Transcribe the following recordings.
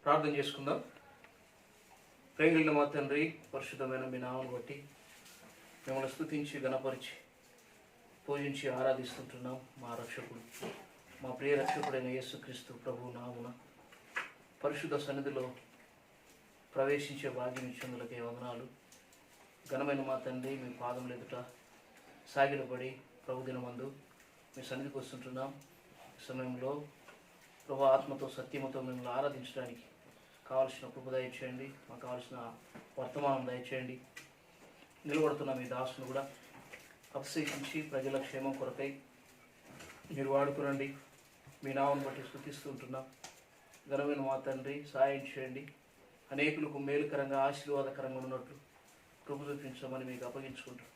ప్రార్థన చేసుకుందాం. ప్రేంగులైన మా తండ్రి, పరిశుద్ధమైన మీ నామమును బట్టి మిమ్మల్ని స్తుతించి గణపరిచి పూజించి ఆరాధిస్తుంటున్నాం. మా రక్షకుడు, మా ప్రియ రక్షకుడైన యేసుక్రీస్తు ప్రభు నామున పరిశుద్ధ సన్నిధిలో ప్రవేశించే భాగ్యం ఇచ్చేందులకే వందనాలు. ఘనమైన మా తండ్రి, మీ పాదముల ఎదుట సాగిలపడి ప్రభు దినమందు మీ సన్నిధికి వస్తుంటున్నాం. ఈ సమయంలో ప్రభు ఆత్మతో సత్యముతో మిమ్మల్ని ఆరాధించడానికి కావలసిన కృప దయచేయండి. మాకు కావలసిన వర్తమానం దయచేయండి. నిలబడుతున్న మీ దాసును కూడా అభిషేకించి ప్రజల క్షేమం కొరకై మీరు వాడుకునండి. మీ నామను బట్టి స్తుతిస్తుంటున్నాం. ఘనమైన మా తండ్రి, సాయం చేయండి. అనేకులకు మేలుకరంగా ఆశీర్వాదకరంగా ఉన్నట్లు కృప చూపించమని మీకు అప్పగించుకుంటాం.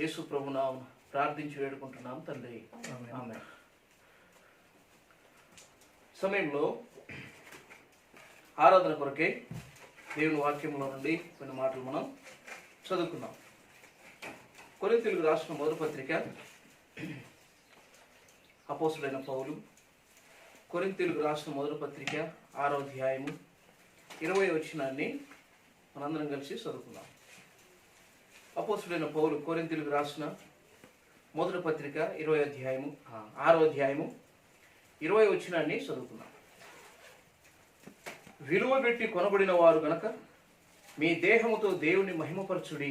యేసు ప్రభు నామమున ప్రార్థించి వేడుకుంటున్నాం తండ్రి, ఆమేన్. సమయంలో ఆరాధన కొరకే దేవుని వాక్యంలో నుండి కొన్ని మాటలు మనం చదువుకుందాం. కొరింథీయులకు రాసిన మొదటి పత్రిక అపోస్తలుడైన పౌలు కొరింథీయులకు రాసిన మొదటి పత్రిక 6వ అధ్యాయము 20వ వచనాన్ని మనందరం కలిసి చదువుకుందాం. అపోస్తలుడైన పౌలు కొరింథీయులకు రాసిన మొదటి పత్రిక 6వ అధ్యాయము 20వ వచనాన్ని చదువుకుందాం. విలువ పెట్టి కొనబడిన వారు గనక మీ దేహముతో దేవుని మహిమపరచుడి.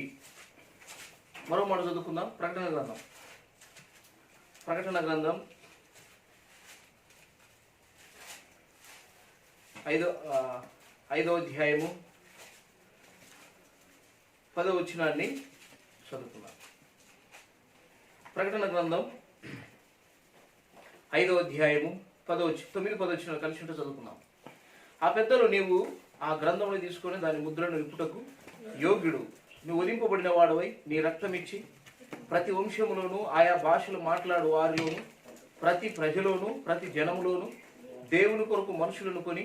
మరో మాట చదువుకుందాం. ప్రకటన గ్రంథం 5వ అధ్యాయము 10వ వచనాన్ని చదువుకుందాం. ప్రకటన గ్రంథం 5వ అధ్యాయము 9-10 వచనాలు కలిసి ఉంటే చదువుకుందాం. ఆ పెద్దలు, నీవు ఆ గ్రంథమును తీసుకొని దాని ముద్రను విప్పుటకు యోగ్యుడు. నువ్వు వధింపబడిన వాడవై నీ రక్తమిచ్చి ప్రతి వంశములోను ఆయా భాషలు మాట్లాడు వారిలోను ప్రతి ప్రజలోను ప్రతి జనములోను దేవుని కొరకు మనుషులను కొని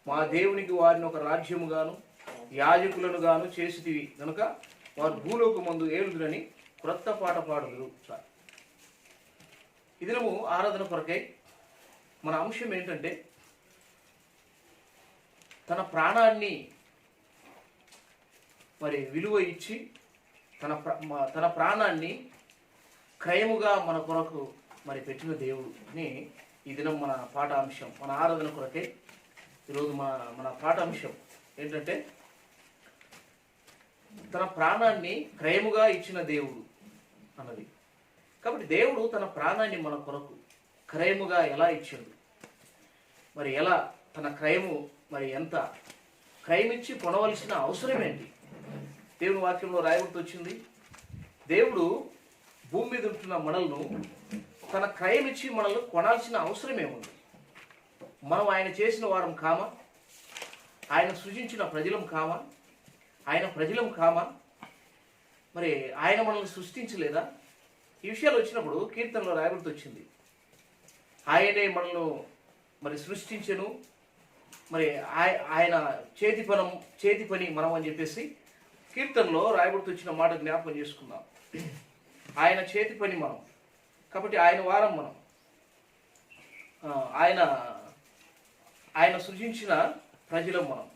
మా దేవునికి వారిని ఒక రాజ్యముగాను యాజకులను గాను చేసితివి కనుక వారు భూలోకమందు ఏలుదురని క్రొత్త పాట పాడుదురు. ఈ దినము ఆరాధన కొరకై మన అంశం ఏంటంటే, తన ప్రాణాన్ని విలువ ఇచ్చి తన ప్రాణాన్ని క్రయముగా మన కొరకు పెట్టిన దేవుడిని ఈ దినం మన పాఠాంశం, మన ఆరాధన కొరకే ఈరోజు మన పాఠాంశం ఏంటంటే, తన ప్రాణాన్ని క్రయముగా ఇచ్చిన దేవుడు అన్నది. కాబట్టి దేవుడు తన ప్రాణాన్ని మన కొరకు క్రయముగా ఎలా ఇచ్చాడు, ఎలా తన క్రయము ఎంత క్రయమిచ్చి కొనవలసిన అవసరం ఏంటి? దేవుని వాక్యంలో రాయబడుతూ వచ్చింది, దేవుడు భూమి మీద ఉంటున్న మనల్ని తన క్రయమిచ్చి మనల్ని కొనాల్సిన అవసరం ఏముంది? మనం ఆయన చేసిన వారం కామా? ఆయన సృజించిన ప్రజలం కామా? ఆయన ప్రజలం కామా? ఆయన మనల్ని సృష్టించలేదా? ఈ విషయాలు వచ్చినప్పుడు కీర్తనలో రాయబడుతూ వచ్చింది, ఆయనే మనల్ని సృష్టించెను, ఆయన చేతి పని మనం అని చెప్పేసి కీర్తనలో రాయబడుతూ వచ్చిన మాట జ్ఞాపకం చేసుకుందాం. ఆయన చేతి పని మనం, కాబట్టి ఆయన వారం మనం, ఆయన సృజించిన ప్రజలం మనం.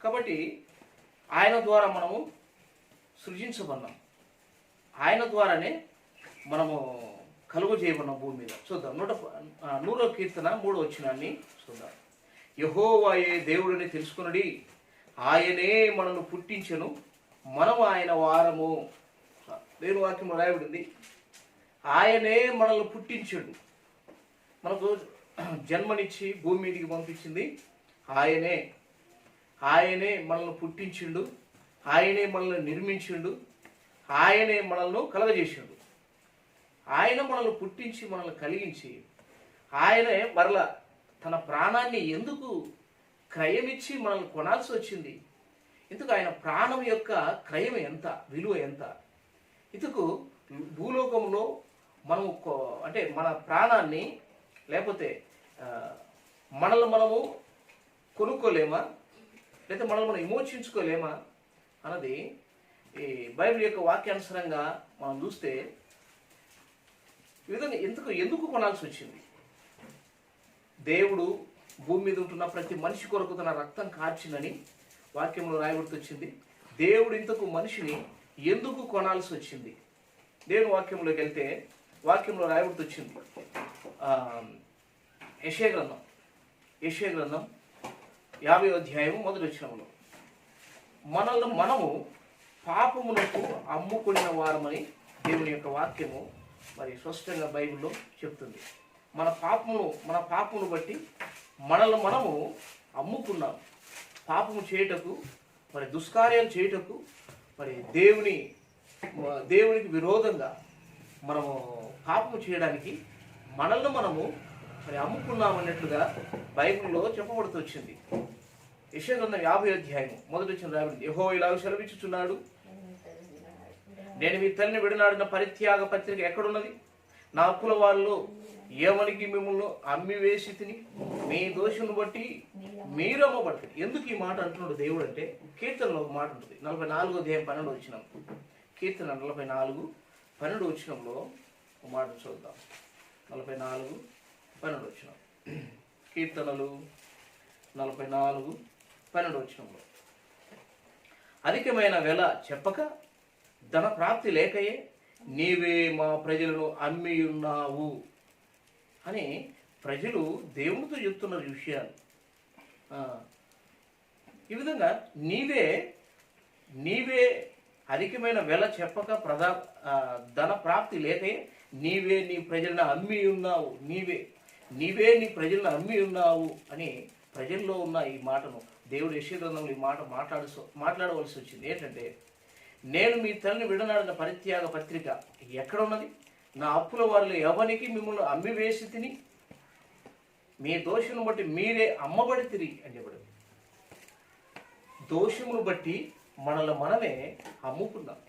కాబట్టి ఆయన ద్వారా మనము సృజించబన్నాం, ఆయన ద్వారానే మనము కలుగు చేయబడినాం భూమి మీద. చూద్దాం. 100వ కీర్తన 3వ వచనాన్ని చూద్దాం. యెహోవాయే దేవుడిని తెలుసుకొనుడి, ఆయనే మనను పుట్టించెను, మనం ఆయన వారము. దేవుని వాక్యం రాయబడింది, ఆయనే మనల్ని పుట్టించాడు. మనకు జన్మనిచ్చి భూమి మీదకి పంపించింది ఆయనే మనల్ని పుట్టించిండు, ఆయనే మనల్ని నిర్మించిండు, ఆయనే మనల్ని కలగజేసిండు. ఆయన మనల్ని పుట్టించి మనల్ని కలిగించి ఆయనే మరలా తన ప్రాణాన్ని ఎందుకు క్రయమిచ్చి మనల్ని కొనాల్సి వచ్చింది? ఇందుకు ఆయన ప్రాణం యొక్క క్రయం ఎంత, విలువ ఎంత? ఇందుకు భూలోకంలో మనము మన ప్రాణాన్ని లేకపోతే మనము కొనుక్కోలేమా, లేదా మనల్ని మనం విమోచించుకోలేమా అన్నది ఈ బైబిల్ యొక్క వాక్యానుసారంగా మనం చూస్తే ఈ విధంగా ఎందుకు కొనాల్సి వచ్చింది? దేవుడు భూమి మీద ఉంటున్న ప్రతి మనిషి కొరకు తన రక్తం కార్చిందని వాక్యంలో రాయబడుతూ వచ్చింది. దేవుడు ఇంతకు మనిషిని ఎందుకు కొనాల్సి వచ్చింది? దేవుని వాక్యంలోకి వెళ్తే వాక్యంలో రాయబడుతూ వచ్చింది. యెషయా గ్రంథం 50వ అధ్యాయము 1వ వచనంలో మనము పాపమునకు అమ్ముకున్న వారమని దేవుని యొక్క వాక్యము మరి స్పష్టంగా బైబిల్లో చెప్తుంది. మన పాపమును బట్టి మనల్ని మనము అమ్ముకున్నాం. పాపము చేయుటకు, మరి దుష్కార్యాలు చేయుటకు, మరి దేవునికి విరోధంగా మనము పాపము చేయడానికి మనల్ని మనము మరి అమ్ముకున్నాం అన్నట్లుగా బైబిల్లో చెప్పబడుతూ వచ్చింది. యెషయా గ్రంథం 50వ అధ్యాయము 1వ వచనం రాయబడింది. యెహోవా ఇలాగ సెలవిచ్చుచున్నాడు, నేను మీ తల్లిని విడనాడిన పరిత్యాగ పత్రిక ఎక్కడున్నది? నా అప్పుల వారిలో ఎవరికి మిమ్మల్ని అమ్మివేసి తిని మీ దోషును బట్టి మీరు అమ్మబడతారు. ఎందుకు ఈ మాట అంటున్నాడు దేవుడు అంటే, కీర్తనలో ఒక మాట ఉంటుంది. 44వ అధ్యాయం 12వ వచనం. కీర్తన 44:12 వచనంలో ఒక మాట చూద్దాం. 44:12 వచనం. కీర్తనలు 44:12 వచనంలో, అధికమైన వెల చెప్పక ధన ప్రాప్తి లేకయే నీవే మా ప్రజలను అమ్మి ఉన్నావు అని ప్రజలు దేవునితో చెప్తున్న విషయాలు. ఈ విధంగా నీవే అధికమైన వెల చెప్పక ధన ప్రాప్తి లేకే నీవే నీ ప్రజలను అమ్మి ఉన్నావు, నీవే నీ ప్రజలను అమ్మి ఉన్నావు అని ప్రజల్లో ఉన్న ఈ మాటను దేవుడు యెషయా గ్రంథంలో ఈ మాట మాట్లాడవలసి వచ్చింది. ఏంటంటే, నేను మీ తల్లిని విడనాడిన పరిత్యాగ పత్రిక ఎక్కడ ఉన్నది? నా అప్పుల వారిలో ఎవరికి మిమ్మల్ని అమ్మివేసి తిని మీ దోషమును బట్టి మీరే అమ్మబడి తిరిగి అని చెప్పడం. దోషమును బట్టి మనల్ని మనమే అమ్ముకున్నాం.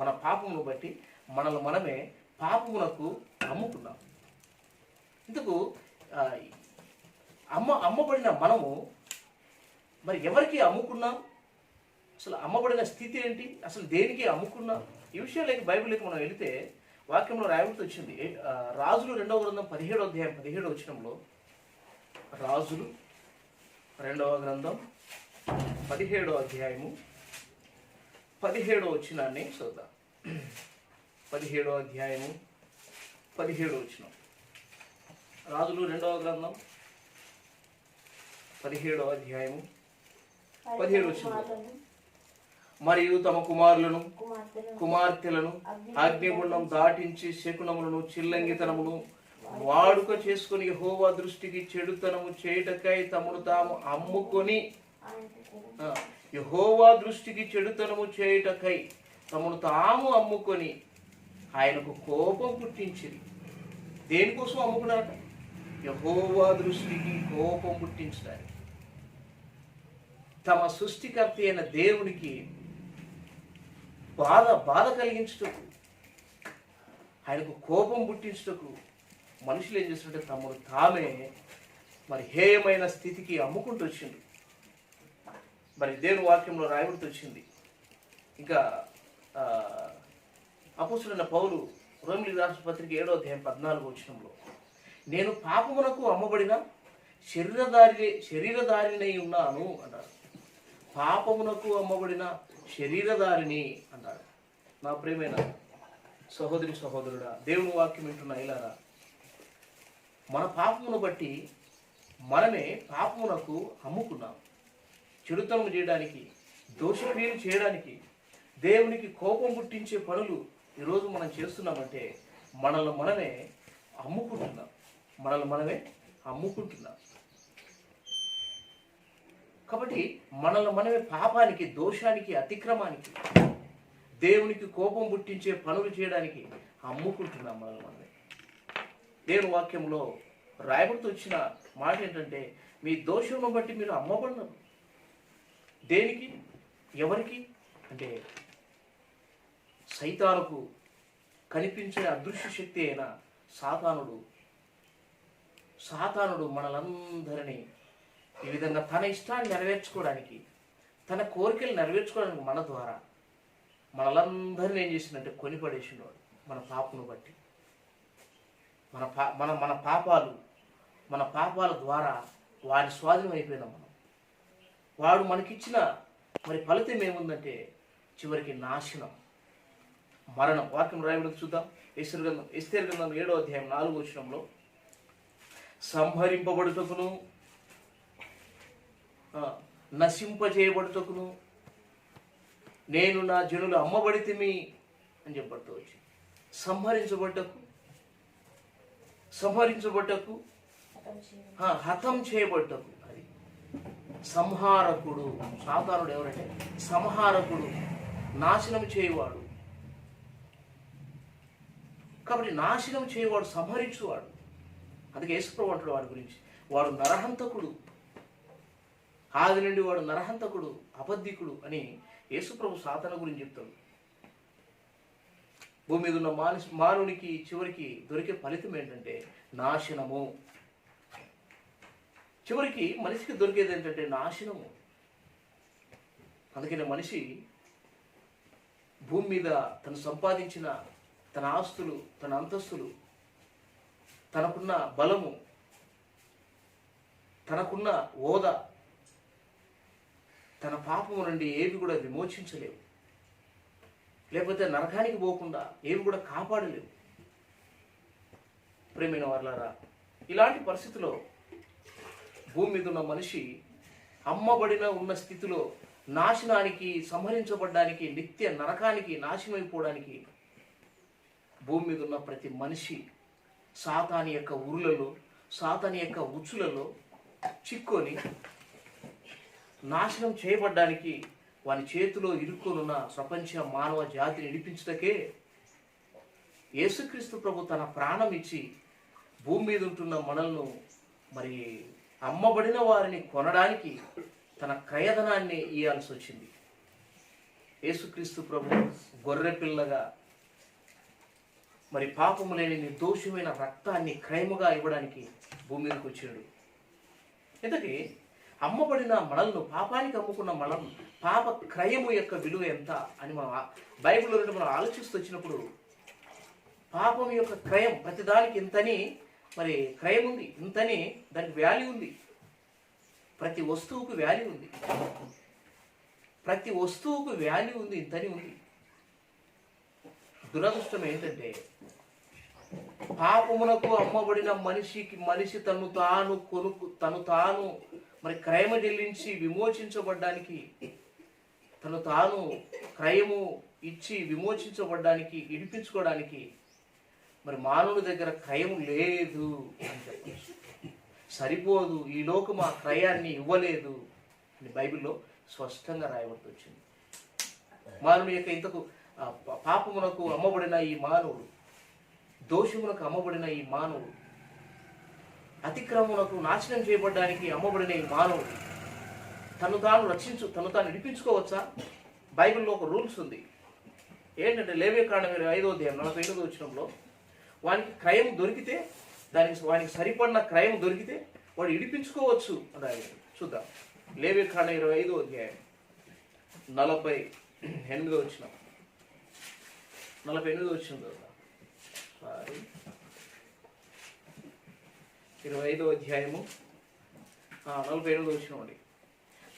మన పాపమును బట్టి మనల్ని మనమే పాపమునకు అమ్ముకున్నాం. ఇందుకు అమ్మబడిన మనము మరి ఎవరికి అమ్ముకున్నాం? అసలు అమ్మబడిన స్థితి ఏంటి? అసలు దేనికి అమ్ముకున్నాం? ఈ విషయాలకి బైబిల్కి మనం వెళితే వాక్యంలో రాయబడుతూ వచ్చింది. రాజులు 2వ గ్రంథం 17వ అధ్యాయం 17వ వచనంలో, రాజులు 2వ గ్రంథం 17వ అధ్యాయము 17వ వచనాన్ని చూద్దాం. 17వ అధ్యాయము 17వ వచనం. రాజులు 2వ గ్రంథం 17వ అధ్యాయము 17వ వచనం. మరియు తమ కుమార్తెలను అగ్నిగుండం దాటించి శకునములను చిల్లంగితనమును వాడుక చేసుకుని యెహోవా దృష్టికి చెడుతనము చేయుటకై తమను తాము అమ్ముకొని, యెహోవా దృష్టికి చెడుతనము చేయుటకై తమను తాము అమ్ముకొని ఆయనకు కోపం పుట్టించింది. దేనికోసం అమ్ముకున్నారట? యెహోవా దృష్టికి కోపం పుట్టించడానికి. తమ సృష్టికర్త అయిన దేవునికి బాధ కలిగించుటకు, ఆయనకు కోపం పుట్టించుటకు మనుషులు ఏం చేస్తుంటే తమను తామే మరి హేయమైన స్థితికి అమ్ముకుంటూ వచ్చింది. మరి దేవుని వాక్యంలో రాయబడుతూ వచ్చింది. ఇంకా అపోస్తలుడైన పౌలు రోమీయులకు రాసిన పత్రిక 7వ అధ్యాయం 14వ వచనంలో, నేను పాపమునకు అమ్మబడిన శరీరధారినై ఉన్నాను అన్నారు. పాపమునకు అమ్మబడిన శరీరధారిని అన్నాడు. నా ప్రియమైన సహోదరుడా, దేవుని వాక్యం వింటున్న ఇలారా, మన పాపమును బట్టి మనమే పాపమునకు అమ్ముకున్నాం. చెడుతనం చేయడానికి, దోషక్రియలు చేయడానికి, దేవునికి కోపం పుట్టించే పనులు ఈరోజు మనం చేస్తున్నామంటే మనల్ని మనమే అమ్ముకుంటున్నాం. కాబట్టి మనల్ని మనమే పాపానికి, దోషానికి, అతిక్రమానికి, దేవునికి కోపం పుట్టించే పనులు చేయడానికి అమ్ముకుంటున్నాం మనల్ని మనమే. దేవుని వాక్యంలో రాయబడుతూ వచ్చిన మాట ఏంటంటే, మీ దోషమును బట్టి మీరు అమ్మబడినారు. దేనికి? ఎవరికి అంటే, సైతానుకు కనిపించే అదృశ్య శక్తి అయిన సాతానుడు మనలందరినీ ఈ విధంగా తన ఇష్టాన్ని నెరవేర్చుకోవడానికి, తన కోరికలు నెరవేర్చుకోవడానికి మన ద్వారా మనలందరినీ ఏం చేసిందంటే కొనిపడేసినవాడు. మన పాపను బట్టి మన పాపాల ద్వారా వాడి స్వాధీనం అయిపోయినాం మనం. వాడు మనకిచ్చిన మరి ఫలితం ఏముందంటే చివరికి నాశనం, మరణం. వాక్యం రాయబడి చూద్దాం. ఎస్తేరు గ్రంథం 7వ అధ్యాయం 4వ వచనంలో, సంహరింపబడుటకును నశింపజేయబడుటకును నేను నా జనులు అమ్మబడితిమి అని చెప్పబడుతూ వచ్చింది. సంహరించబడ్డకు హతం చేయబడ్డకు. అది సంహారకుడు. సాతానుడు ఎవరంటే సంహారకుడు, నాశనం చేయవాడు. కాబట్టి నాశనం చేయవాడు, సంహరించువాడు. అందుకే యేసుప్రభు అంటాడు వాడి గురించి, వాడు నరహంతకుడు, ఆది నుండి వాడు నరహంతకుడు, అబద్ధికుడు అని యేసుప్రభు సాతాను గురించి చెప్తాడు. భూమి మీద ఉన్న మానవునికి చివరికి దొరికే ఫలితం ఏంటంటే నాశనము. చివరికి మనిషికి దొరికేది ఏంటంటే నాశనము. అందుకనే మనిషి భూమి మీద తను సంపాదించిన తన ఆస్తులు, తన అంతస్తులు, తనకున్న బలము, తనకున్న హోదా, తన పాపము నుండి ఏవి కూడా విమోచించలేవు, లేకపోతే నరకానికి పోకుండా ఏవి కూడా కాపాడలేవు. ప్రేమైన వారలారా, ఇలాంటి పరిస్థితిలో భూమి మీద ఉన్న మనిషి అమ్మబడిన ఉన్న స్థితిలో నాశనానికి, సంహరించబడ్డానికి, నిత్య నరకానికి, నాశనమైపోవడానికి భూమి మీద ఉన్న ప్రతి మనిషి సాతాని యొక్క ఉరులలో, సాతాని యొక్క ఉచ్చులలో చిక్కొని నాశనం చేయబడ్డానికి వాని చేతిలో ఇరుక్కొనున్న ప్రపంచ మానవ జాతిని విడిపించుటకే యేసుక్రీస్తు ప్రభు తన ప్రాణం ఇచ్చి భూమి మీద ఉంటున్న మనల్ని మరి అమ్మబడిన వారిని కొనడానికి తన క్రయధనాన్ని ఇవ్వాల్సి వచ్చింది. యేసుక్రీస్తు ప్రభు గొర్రె పిల్లగా మరి పాపము లేని నిర్దోషమైన రక్తాన్ని క్రయముగా ఇవ్వడానికి భూమి మీదకి వచ్చాడు. ఇంతకీ అమ్మబడిన మనల్ని, పాపానికి అమ్ముకున్న మనం, పాప క్రయము యొక్క విలువ ఎంత అని మనం బైబిల్లో మనం ఆలోచిస్తూ వచ్చినప్పుడు, పాపం యొక్క క్రయం ప్రతిదానికి ఇంతని మరి క్రయం ఉంది, ఇంతని దానికి వాల్యూ ఉంది. ప్రతి వస్తువుకు వాల్యూ ఉంది, ప్రతి వస్తువుకు వాల్యూ ఉంది, ఇంతని ఉంది. దురదృష్టం ఏంటంటే పాపమునకు అమ్మబడిన మనిషి తను తాను మరి క్రయము చెల్లించి విమోచించబడ్డానికి, తను తాను క్రయము ఇచ్చి విమోచించబడ్డానికి, ఇడిపించుకోవడానికి మరి మానవుడి దగ్గర క్రయం లేదు అని చెప్పచ్చు. సరిపోదు, ఈ లోకం ఆ క్రయాన్ని ఇవ్వలేదు అని బైబిల్లో స్పష్టంగా రాయబడి వచ్చింది. మానవుని యొక్క ఇంతకు పాపమునకు అమ్మబడిన ఈ మానవుడు, దోషమునకు అమ్మబడిన ఈ మానవుడు, అతిక్రమమునకు నాశనం చేయబడ్డానికి అమ్మబడిన ఈ మానవుడు తను తాను విడిపించుకోవచ్చా? బైబిల్లో ఒక రూల్స్ ఉంది. ఏంటంటే లేవియకాండం 5వ అధ్యాయం 48వ వచనంలో, వానికి క్రయం దొరికితే, వానికి సరిపడిన క్రయం దొరికితే వాడు విడిపించుకోవచ్చు అని రాయాలి. చూద్దాం. లేవియకాండం 25వ అధ్యాయం 48వ వచనం, 48వ వచనం 25వ అధ్యాయము 48వ వచనం అండి.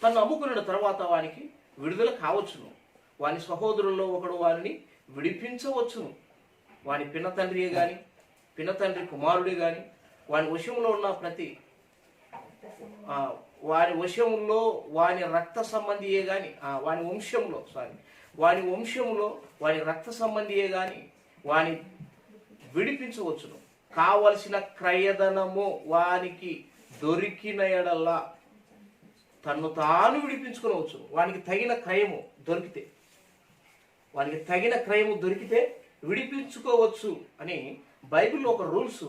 తను అమ్ముకున్న తర్వాత వానికి విడుదల కావచ్చును, వాని సహోదరుల్లో ఒకడు వారిని విడిపించవచ్చును. వాని పినతండ్రియే కానీ, పినతండ్రి కుమారుడే కానీ, వాని వశంలో ఉన్న వాని వశంలో వాని రక్త సంబంధియే కానీ, వాని వంశంలో వాని రక్త సంబంధియే కానీ వాని విడిపించవచ్చును. కావలసిన క్రయధనము వానికి దొరికిన ఎడల్లా తను తాను విడిపించుకోవచ్చు. వానికి తగిన క్రయము దొరికితే విడిపించుకోవచ్చు అని బైబిల్లో ఒక రూల్స్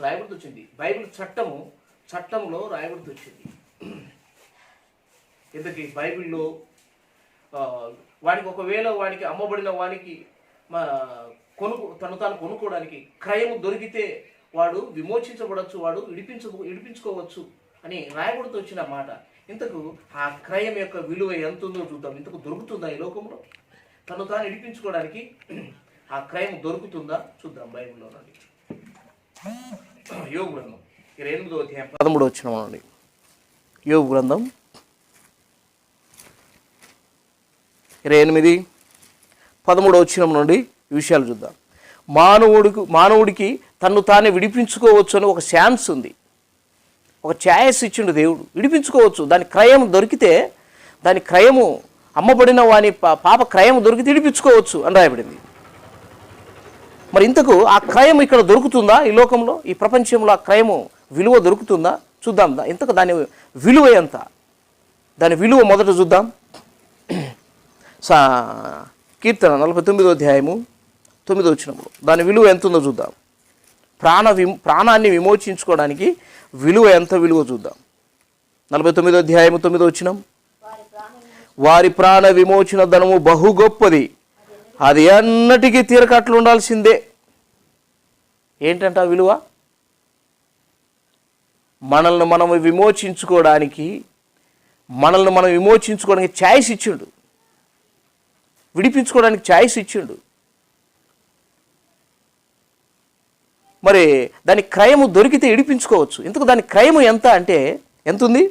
రాయబడుతూ వచ్చింది. బైబిల్ చట్టంలో రాయబడుతూ వచ్చింది. ఇంతకీ బైబిల్లో వానికి ఒకవేళ వానికి అమ్మబడిన వానికి తను తాను కొనుక్కోవడానికి క్రయము దొరికితే వాడు విమోచించబడవచ్చు, వాడు విడిపించుకోవచ్చు అని రాయబడుతూ వచ్చిన మాట. ఇంతకు ఆ క్రయం యొక్క విలువ ఎంత ఉందో చూద్దాం. ఇంతకు దొరుకుతుందా ఈ లోకంలో? తను తాను విడిపించుకోవడానికి ఆ క్రయం దొరుకుతుందా చూద్దాం బైబిల్లో నుండి. యోగు గ్రంథం 28వ అధ్యాయం 13వ వచనం నుండి. యోబు గ్రంథం 28:13 వచనం నుండి ఈ విషయాలు చూద్దాం. మానవుడికి తన్ను తానే విడిపించుకోవచ్చు అని ఒక ఛాన్స్ ఉంది, ఒక ఛాయిస్ ఇచ్చిండు దేవుడు. విడిపించుకోవచ్చు, దాని క్రయం దొరికితే, దాని క్రయము అమ్మబడిన వాని పాప క్రయం దొరికితే విడిపించుకోవచ్చు అని రాయబడింది. మరి ఇంతకు ఆ క్రయం ఇక్కడ దొరుకుతుందా? ఈ లోకంలో, ఈ ప్రపంచంలో ఆ క్రయము విలువ దొరుకుతుందా? చూద్దాం. ఇంతకు దాని విలువ ఎంత, దాని విలువ మొదట చూద్దాం. కీర్తన 49:9 దాని విలువ ఎంత ఉందో చూద్దాం. ప్రాణాన్ని విమోచించుకోవడానికి విలువ ఎంత విలువ చూద్దాం. 49:9 వారి ప్రాణ విమోచన ధనము బహు గొప్పది, అది అన్నటికీ తీరకట్లు ఉండాల్సిందే. ఏంటంట విలువ? మనల్ని మనం విమోచించుకోవడానికి ఛాయిస్ ఇచ్చిండు, విడిపించుకోవడానికి ఛాయిస్ ఇచ్చిండు. మరి దాని క్రయము దొరికితే విడిపించుకోవచ్చు. ఇంతకు దాని క్రయము ఎంత అంటే ఎంత ఉంది?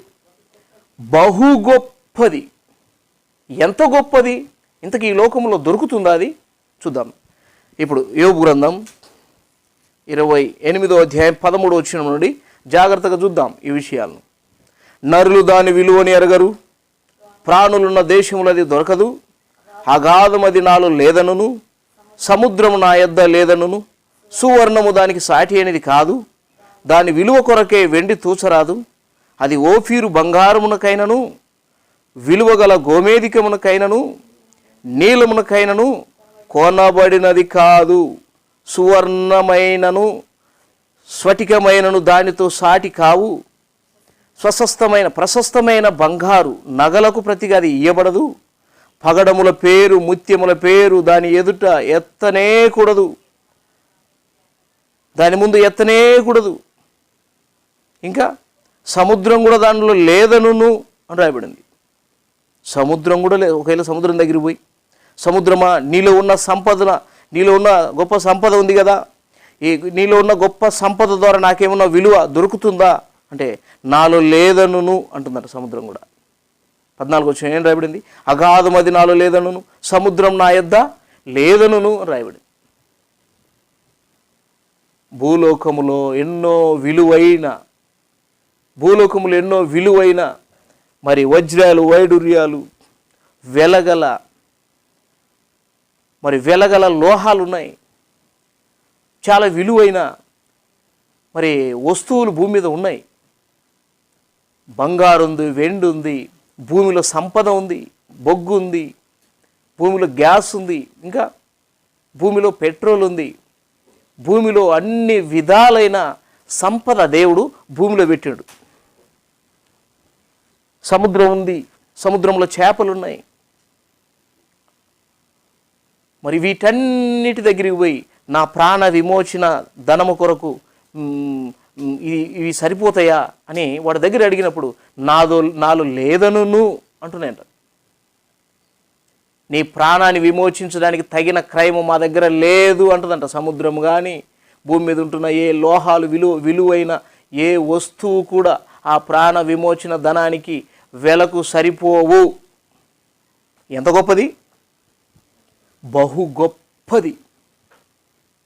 బహు గొప్పది. ఎంత గొప్పది? ఇంతకు ఈ లోకంలో దొరుకుతుందా? అది చూద్దాం. ఇప్పుడు యోబు గ్రంథం 28:13 నుండి జాగ్రత్తగా చూద్దాం ఈ విషయాలను. నరులు దాని విలువని ఎరగరు, ప్రాణులున్న దేశములు అది దొరకదు. అగాధం అది నాలో లేదనును, సముద్రము నా యొద్ద లేదనును, సువర్ణము దానికి సాటి అనేది కాదు. దాని విలువ కొరకే వెండి తూచరాదు. అది ఓఫీరు బంగారమునకైనను, విలువగల గోమేధికమునకైనను, నీలమునకైనను కొనబడినది కాదు. సువర్ణమైనను స్ఫటికమైనను దానితో సాటి కావు. ప్రశస్తమైన బంగారు నగలకు ప్రతిగా అది ఇయ్యబడదు. పగడముల పేరు, ముత్యముల పేరు దాని ఎదుట ఎత్తనే కూడదు, దాని ముందు ఎత్తనే కూడదు. ఇంకా సముద్రం కూడా దానిలో లేదనును అని రాయబడింది. సముద్రం కూడా లేదు. ఒకవేళ సముద్రం దగ్గరికి పోయి, సముద్రమా నీలో ఉన్న గొప్ప సంపద ఉంది కదా, ఈ నీలో ఉన్న గొప్ప సంపద ద్వారా నాకేమన్నా విలువ దొరుకుతుందా అంటే నాలో లేదనును అంటుందట సముద్రం కూడా. 14 ఏం రాయబడింది? అగాధం అది నాలో లేదనును, సముద్రం నా యొద్ద లేదనును రాయబడింది. భూలోకములో ఎన్నో విలువైన మరి వజ్రాలు, వైడూర్యాలు, వెలగల లోహాలు ఉన్నాయి. చాలా విలువైన మరి వస్తువులు భూమి మీద ఉన్నాయి. బంగారు ఉంది, వెండి ఉంది, భూమిలో సంపద ఉంది, బొగ్గు ఉంది, భూమిలో గ్యాస్ ఉంది, ఇంకా భూమిలో పెట్రోల్ ఉంది. భూమిలో అన్ని విధాలైన సంపద దేవుడు భూమిలో పెట్టాడు. సముద్రం ఉంది, సముద్రంలో చేపలు ఉన్నాయి. మరి వీటన్నిటి దగ్గరికి పోయి నా ప్రాణ విమోచన ధనము కొరకు ఇవి సరిపోతాయా అని వాడి దగ్గర అడిగినప్పుడు నాలో లేదనును అంటున్నాయంట. నీ ప్రాణాన్ని విమోచించడానికి తగిన క్రయము మా దగ్గర లేదు అంటుందంట. సముద్రం కానీ భూమి మీద ఉంటున్న ఏ లోహాలు విలువైన ఏ వస్తువు కూడా ఆ ప్రాణ విమోచన ధనానికి వెలకు సరిపోవు. ఎంత గొప్పది? బహు గొప్పది.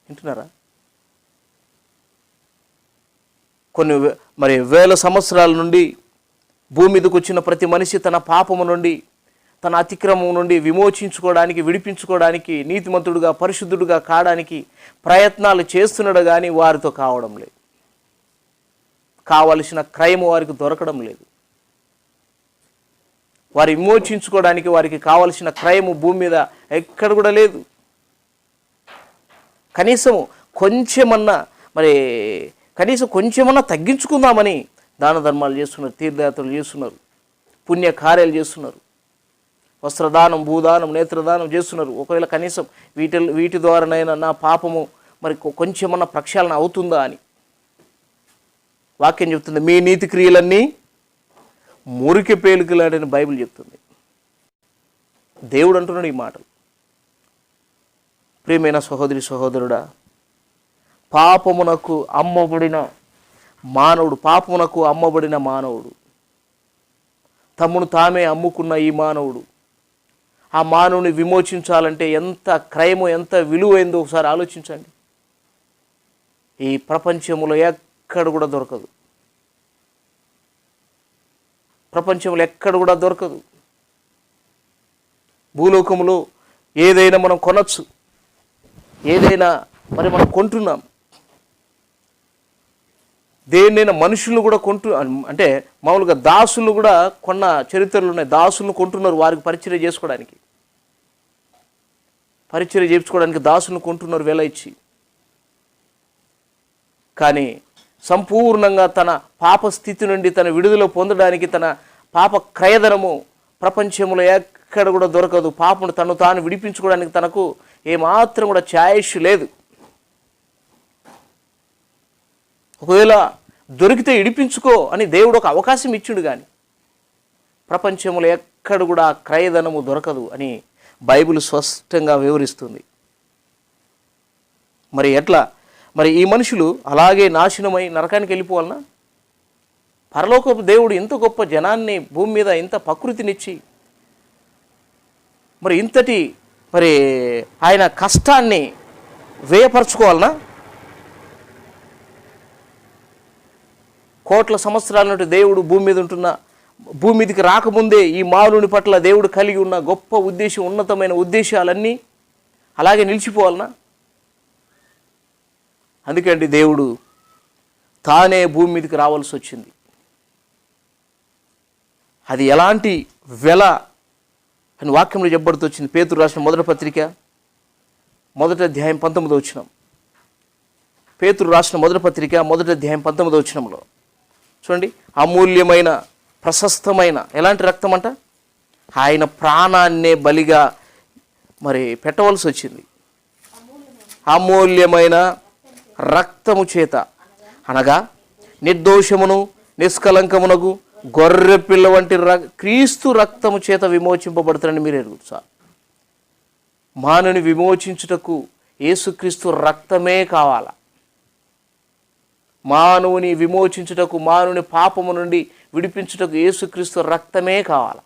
వింటున్నారా? కొన్ని వేల సంవత్సరాల నుండి భూమి మీదకి వచ్చిన ప్రతి మనిషి తన పాపము నుండి, తన అతిక్రమం నుండి విడిపించుకోవడానికి నీతిమంతుడుగా, పరిశుద్ధుడుగా కావడానికి ప్రయత్నాలు చేస్తున్నాడు, కానీ వారితో కావడం లేదు. కావలసిన క్రయము వారికి దొరకడం లేదు. వారు విమోచించుకోవడానికి వారికి కావలసిన క్రయము భూమి మీద ఎక్కడ కూడా లేదు. కనీసం కొంచెమన్నా తగ్గించుకుందామని దాన ధర్మాలు చేస్తున్నారు, తీర్థయాత్రలు చేస్తున్నారు, పుణ్యకార్యాలు చేస్తున్నారు, వస్త్రదానం, భూదానం, నేత్రదానం చేస్తున్నారు. ఒకవేళ కనీసం వీటి ద్వారానైనా నా పాపము మరి కొంచెమన్నా ప్రక్షాళన అవుతుందా అని వాక్యం చెప్తుంది. మీ నీతి క్రియలన్నీ మురికి పేలికలాడని బైబిల్ చెప్తుంది. దేవుడు అంటున్నాడు ఈ మాటలు. ప్రియమైన సహోదరి సహోదరుడా, పాపమునకు అమ్మబడిన మానవుడు తమ్మును తామే అమ్ముకున్న ఈ మానవుడు, ఆ మానవుని విమోచించాలంటే ఎంత క్రయమో, ఎంత విలువైందో ఒకసారి ఆలోచించండి. ఈ ప్రపంచంలో ఎక్కడ కూడా దొరకదు, ప్రపంచంలో ఎక్కడ కూడా దొరకదు. భూలోకంలో ఏదైనా మనం కొనచ్చు, ఏదైనా మరి మనం కొంటున్నాం. దేన్నైనా మనుషులను కూడా అంటే మామూలుగా దాసులను కూడా కొన్న చరిత్రలు ఉన్నాయి. దాసులను కొంటున్నారు వారికి పరిచర్య చేసుకోవడానికి, పరిచర్య చేయించుకోవడానికి దాసులను కొంటున్నారు వేల ఇచ్చి. కానీ సంపూర్ణంగా తన పాప స్థితి నుండి తన విడుదల పొందడానికి తన పాప క్రయధనము ప్రపంచంలో ఎక్కడ కూడా దొరకదు. పాపను తను తాను విడిపించుకోవడానికి తనకు ఏమాత్రం కూడా ఛాయిస్ లేదు. ఒకవేళ దొరికితే ఇడిపించుకో అని దేవుడు ఒక అవకాశం ఇచ్చిండు, కానీ ప్రపంచంలో ఎక్కడ కూడా క్రయధనము దొరకదు అని బైబిల్ స్పష్టంగా వివరిస్తుంది. మరి ఎట్లా మరి ఈ మనుషులు అలాగే నాశనమై నరకానికి వెళ్ళిపోవాలన్నా? పరలోకపు దేవుడు ఇంత గొప్ప జనాన్ని భూమి మీద ఇంత ప్రకృతినిచ్చి మరి ఇంతటి మరి ఆయన కష్టాన్ని వ్యయపరచుకోవాలనా? కోట్ల సంవత్సరాల నుండి దేవుడు భూమి మీద ఉంటున్న, భూమి మీదకి రాకముందే ఈ మానవుని పట్ల దేవుడు కలిగి ఉన్న గొప్ప ఉద్దేశం, ఉన్నతమైన ఉద్దేశాలన్నీ అలాగే నిలిచిపోవాలనా? అందుకండి దేవుడు తానే భూమి మీదకి రావాల్సి వచ్చింది. అది ఎలాంటి వెల అని వాక్యంలో చెప్పబడుతూ వచ్చింది. పేతురు రాసిన మొదటి పత్రిక 1వ అధ్యాయం 19వ వచనం. పేతురు రాసిన మొదటి పత్రిక 1వ అధ్యాయం 19వ వచనంలో చూడండి, అమూల్యమైన ప్రశస్తమైన ఎలాంటి రక్తం అంట, ఆయన ప్రాణాన్నే బలిగా మరి పెట్టవలసి వచ్చింది. అమూల్యమైన రక్తము చేత అనగా నిర్దోషమును నిష్కలంకమునకు గొర్రె పిల్ల వంటి క్రీస్తు రక్తము చేత విమోచింపబడుతారని మీరు ఎరుగుతారు సార్. మానవుని విమోచించుటకు యేసుక్రీస్తు రక్తమే కావాలా. మానవుని విమోచించుటకు, మానవుని పాపము నుండి విడిపించుటకు యేసుక్రీస్తు రక్తమే కావాలా.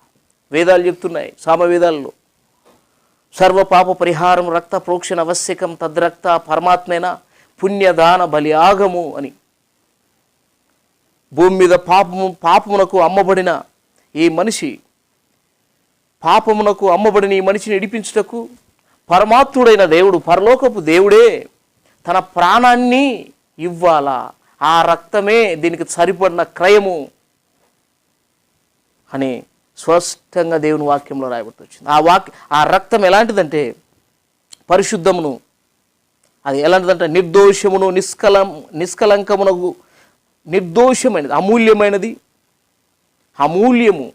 వేదాలు చెప్తున్నాయి, సామవేదాల్లో సర్వ పాప పరిహారం రక్త ప్రోక్షణ ఆవశ్యకం, తద్రక్త పరమాత్మేన పుణ్యదాన బలియాగము అని. భూమి మీద పాపమునకు అమ్మబడిన ఈ మనిషి, పాపమునకు అమ్మబడిన ఈ మనిషిని ఇడిపించుటకు పరమాత్ముడైన దేవుడు, పరలోకపు దేవుడే తన ప్రాణాన్ని ఇవ్వాలా. ఆ రక్తమే దీనికి సరిపడిన క్రయము అని స్పష్టంగా దేవుని వాక్యంలో రాయబడుతూ వచ్చింది. ఆ రక్తం ఎలాంటిదంటే పరిశుద్ధమును, అది ఎలాంటిదంటే నిర్దోషమును నిష్కలంకమునకు, నిర్దోషమైనది, అమూల్యమైనది, అమూల్యము,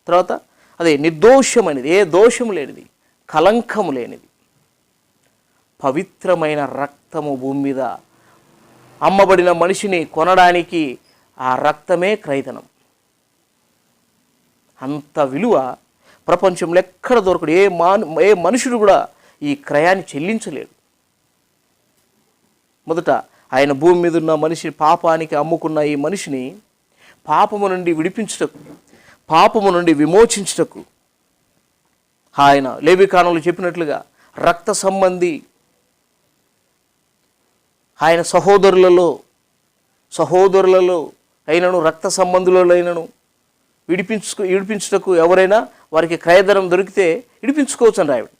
తర్వాత అదే నిర్దోషమైనది, ఏ దోషము లేనిది, కలంకము లేనిది, పవిత్రమైన రక్తము భూమి మీద అమ్మబడిన మనిషిని కొనడానికి ఆ రక్తమే క్రయధనం. అంత విలువ ప్రపంచంలో ఎక్కడ దొరకడు. ఏ మనుషుడు కూడా ఈ క్రయాన్ని చెల్లించలేడు. మొదట ఆయన భూమి మీద ఉన్న మనిషిని పాపానికి అమ్ముకున్న ఈ మనిషిని పాపము నుండి విడిపించుటకు, పాపము నుండి విమోచించుటకు ఆయన లేవికాండంలో చెప్పినట్లుగా రక్త సంబంధి ఆయన సహోదరులలో అయినను, రక్త సంబంధులలో అయినను విడిపించుటకు ఎవరైనా వారికి క్రయధనం దొరికితే విడిపించుకోవచ్చు అని రాయడు.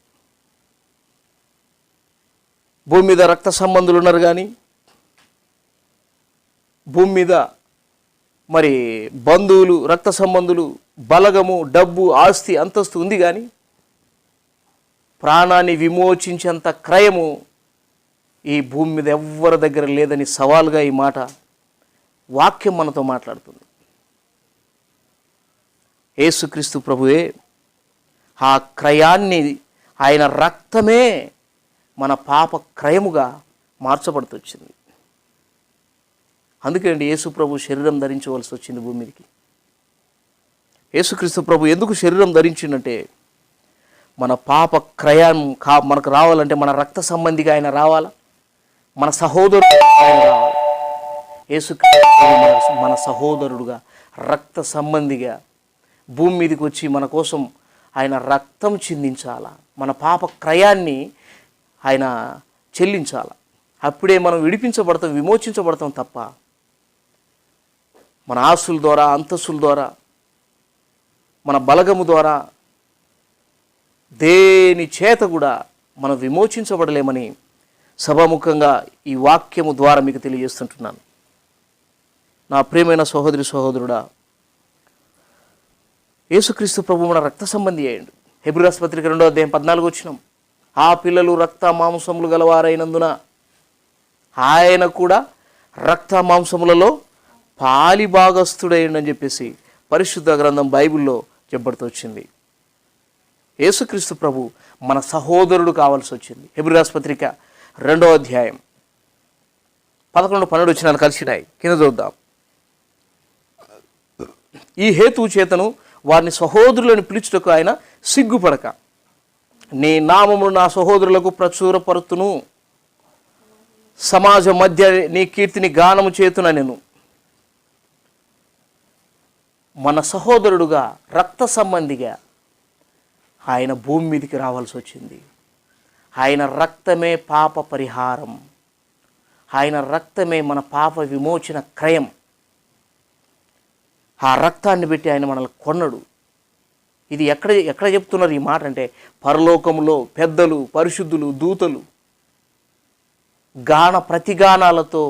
భూమి మీద రక్త సంబంధులు ఉన్నారు, కానీ భూమి మీద మరి బంధువులు, రక్త సంబంధులు, బలగము, డబ్బు, ఆస్తి, అంతస్తు ఉంది, కానీ ప్రాణాన్ని విమోచించేంత క్రయము ఈ భూమి మీద ఎవ్వరి దగ్గర లేదని సవాలుగా ఈ మాట వాక్యం మనతో మాట్లాడుతుంది. యేసుక్రీస్తు ప్రభువే ఆ క్రయాన్ని, ఆయన రక్తమే మన పాప క్రయముగా మార్చబడుతొచ్చింది. అందుకే అండి యేసు ప్రభు శరీరం ధరించవలసి వచ్చింది భూమి మీదకి. యేసుక్రీస్తు ప్రభు ఎందుకు శరీరం ధరించిందంటే మన పాప క్రయం మనకు రావాలంటే మన రక్త సంబంధిగా ఆయన రావాలా, మన సహోదరుడు ఆయన రావాలి. యేసుక్రీస్తు మన సహోదరుడుగా, రక్త సంబంధిగా భూమి మీదకి వచ్చి మన కోసం ఆయన రక్తం చిందించాల, మన పాప క్రయాన్ని ఆయన చెల్లించాల. అప్పుడే మనం విడిపించబడతాం, విమోచించబడతాం తప్ప మన ఆస్తుల ద్వారా, అంతస్తుల ద్వారా, మన బలగము ద్వారా దేని చేత కూడా మనం విమోచించబడలేమని సభాముఖంగా ఈ వాక్యము ద్వారా మీకు తెలియజేస్తుంటున్నాను. నా ప్రియమైన సహోదరి సహోదరుడా, యేసుక్రీస్తు ప్రభు మన రక్త సంబంధి అయ్యాడు. హెబ్రీ రాసిన పత్రిక 2వ అధ్యాయం 14 వచనం, ఆ పిల్లలు రక్త మాంసములు గలవారైనందున ఆయన కూడా రక్త మాంసములలో పాలిభాగస్థుడయ్యండి అని చెప్పేసి పరిశుద్ధ గ్రంథం బైబిల్లో చెప్పబడుతూ వచ్చింది. యేసుక్రీస్తు ప్రభు మన సహోదరుడు కావాల్సి వచ్చింది. హెబ్రీ రాసిన పత్రిక 2వ అధ్యాయం 11-12 వచనాలు కలిసినాయి. కింద చూద్దాం. ఈ హేతువు చేతను వారిని సహోదరులను పిలుచుటకు ఆయన సిగ్గుపడక, నీ నామమును నా సహోదరులకు ప్రచురపరుతును, సమాజం మధ్య నీ కీర్తిని గానము చేతున నేను. మన సహోదరుడుగా, రక్త సంబంధిగా ఆయన భూమి మీదకి రావాల్సి వచ్చింది. ఆయన రక్తమే పాప పరిహారం, ఆయన రక్తమే మన పాప విమోచన క్రయం. ఆ రక్తాన్ని పెట్టి ఆయన మనల్ని కొన్నడు. ఇది ఎక్కడ చెప్తున్నారు ఈ మాట అంటే, పరలోకములో పెద్దలు, పరిశుద్ధులు, దూతలు గాన ప్రతిగానాలతో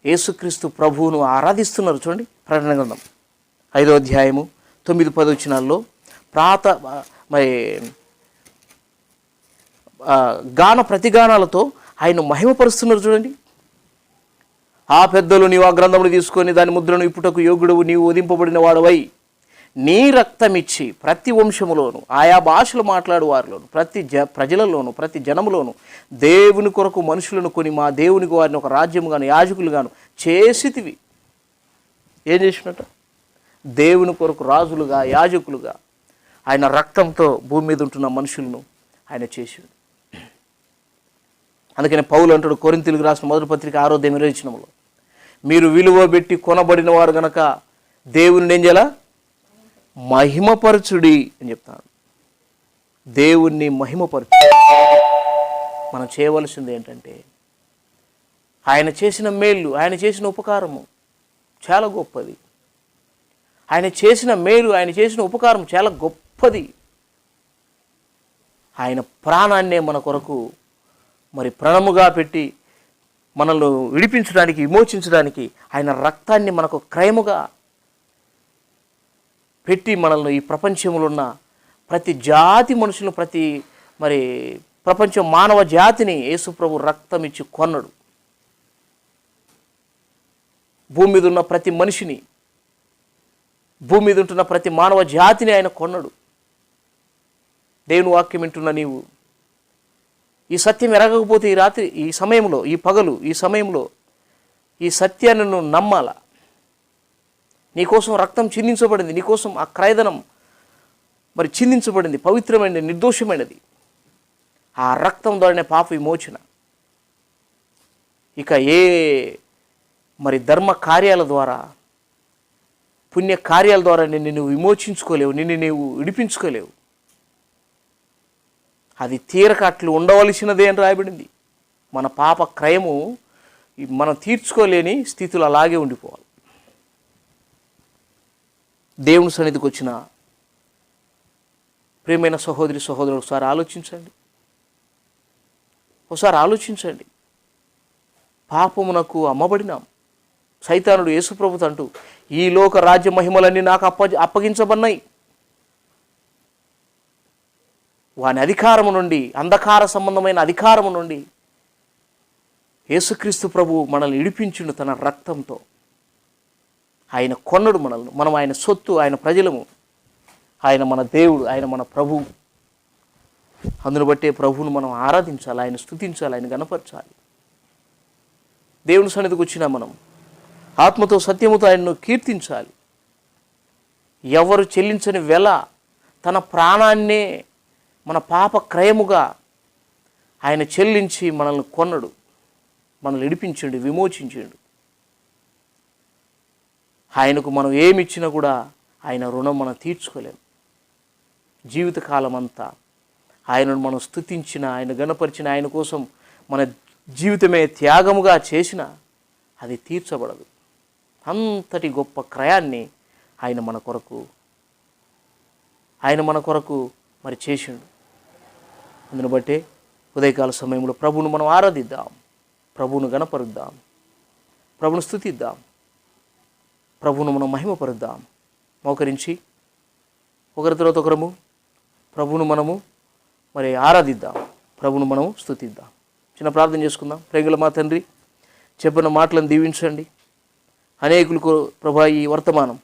యేసుక్రీస్తు ప్రభువును ఆరాధిస్తున్నారు. చూడండి, ప్రకటన గ్రంథం 5వ అధ్యాయము 9-10 వచనాల్లో గాన ప్రతిగానాలతో ఆయన మహిమపరుస్తున్నారు. చూడండి, ఆ పెద్దలు నీవు ఆ గ్రంథమును తీసుకొని దాని ముద్రను ఇప్పుటకు యోగ్యుడవు, నీవు వధింపబడిన వాడవై నీ రక్తమిచ్చి ప్రతి వంశములోను, ఆయా భాషలు మాట్లాడు వారిలోను, ప్రతి ప్రజలలోను, ప్రతి జనములోను దేవుని కొరకు మనుషులను కొని మా దేవునికి వారిని ఒక రాజ్యముగాను యాజకులుగాను చేసితివి. ఏం చేసినట్టు? దేవుని కొరకు రాజులుగా, యాజకులుగా ఆయన రక్తంతో భూమి మీద ఉంటున్న మనుషులను ఆయన చేసాడు. అందుకని పౌలు అంటాడు కొరింథీయులకు రాసిన మొదటి పత్రిక 6వ అధ్యాయం 20వ వచనంలో, మీరు విలువ పెట్టి కొనబడిన వారు గనక దేవుని ఏం చేయాలా? మహిమపరచుడి అని చెప్తాడు. దేవుణ్ణి మహిమపరచు. మనం చేయవలసింది ఏంటంటే, ఆయన చేసిన మేలు, ఆయన చేసిన ఉపకారము చాలా గొప్పది. ఆయన చేసిన మేలు, ఆయన చేసిన ఉపకారం చాలా గొప్పది. ఆయన ప్రాణాన్నే మన కొరకు మరి ప్రాణముగా పెట్టి మనల్ని విడిపించడానికి, విమోచించడానికి ఆయన రక్తాన్ని మనకు క్రయముగా పెట్టి మనల్ని ఈ ప్రపంచంలో ఉన్న ప్రతి జాతి మనుషులను, ప్రతి మరి ప్రపంచం మానవ జాతిని యేసుప్రభు రక్తం ఇచ్చి కొన్నడు. భూమి మీద ఉన్న ప్రతి మనిషిని, భూమి మీద ఉంటున్న ప్రతి మానవ జాతిని ఆయన కొన్నడు. దేవుని వాక్యం వింటున్న నీవు ఈ సత్యం ఎరగకపోతే ఈ రాత్రి, ఈ సమయంలో, ఈ పగలు, ఈ సమయంలో ఈ సత్యాన్ని నువ్వు నమ్మాల. నీకోసం రక్తం చిందించబడింది, నీకోసం ఆ క్రయధనం మరి చిందించబడింది, పవిత్రమైనది, నిర్దోషమైనది. ఆ రక్తం ద్వారానే పాప విమోచన. ఇక ఏ మరి ధర్మ కార్యాల ద్వారా, పుణ్య కార్యాల ద్వారా నిన్ను నువ్వు విమోచించుకోలేవు, నిన్ను నీవు విడిపించుకోలేవు. అది తీరక అట్లు ఉండవలసినదే అని రాయబడింది. మన పాప క్రయము మనం తీర్చుకోలేని స్థితిలో అలాగే ఉండిపోవాలి. దేవుని సన్నిధికి వచ్చిన ప్రియమైన సహోదరి సహోదరుడు ఒకసారి ఆలోచించండి. పాపమునకు అమ్మబడినాం. సైతానుడు యేసుప్రభుతో అంటూ, ఈ లోక రాజ్య మహిమలన్నీ నాకు అప్పగించబడినాయి. వాని అధికారము నుండి, అంధకార సంబంధమైన అధికారము నుండి యేసుక్రీస్తు ప్రభు మనల్ని విడిపించును తన రక్తంతో. ఆయన కొన్నడు మనల్ని. మనం ఆయన సొత్తు, ఆయన ప్రజలము. ఆయన మన దేవుడు, ఆయన మన ప్రభువు. అందును బట్టే ప్రభువును మనం ఆరాధించాలి, ఆయన స్తుతించాలి, ఆయన గణపరచాలి. దేవుని సన్నిధికి వచ్చినా మనం ఆత్మతో సత్యముతో ఆయన్ను కీర్తించాలి. ఎవరు చెల్లించని వెల, తన ప్రాణాన్నే మన పాప క్రయముగా ఆయన చెల్లించి మనల్ని కొన్నడు, మనల్ని విడిపించండు, విమోచించండు. ఆయనకు మనం ఏమిచ్చినా కూడా ఆయన రుణం మనం తీర్చుకోలేం. జీవితకాలం అంతా ఆయనను మనం స్తుతించిన, ఆయన గణపరిచిన, ఆయన కోసం మన జీవితమే త్యాగముగా చేసిన అది తీర్చబడదు. అంతటి గొప్ప క్రయాన్ని ఆయన మన కొరకు మరి చేసిండు. అందును బట్టే ఉదయకాల సమయంలో ప్రభువును మనం ఆరాధిద్దాం, ప్రభువును గణపరుద్దాం, ప్రభువును స్తుతిద్దాం, ప్రభువును మనం మహిమపరుద్దాం. మోకరించి ఒకరి తర్వాత ఒకరము ప్రభువును మనము మరి ఆరాధిద్దాం, ప్రభువును మనము స్తుతిద్దాం. చిన్న ప్రార్థన చేసుకుందాం. ప్రేమగల మా తండ్రి, చెప్పిన మాటలను దీవించండి. అనేకులకు ప్రభా ఈ వర్తమానం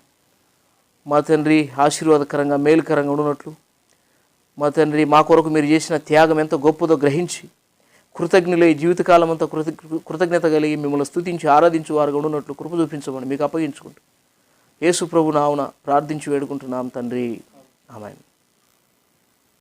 మా తండ్రి ఆశీర్వాదకరంగా మేలుకరంగా ఉన్నట్లు మా తండ్రి మా కొరకు మీరు చేసిన త్యాగం ఎంత గొప్పదో గ్రహించి కృతజ్ఞులై జీవితకాలం అంతా కృతజ్ఞత కలిగి మిమ్మల్ని స్తుతించి ఆరాధించు వారుగా ఉన్నట్లు కృప చూపించమని మీకు అప్పగించుకుంటూ యేసు ప్రభు నామమున ప్రార్థించి వేడుకుంటున్నాం తండ్రి. ఆమేన్.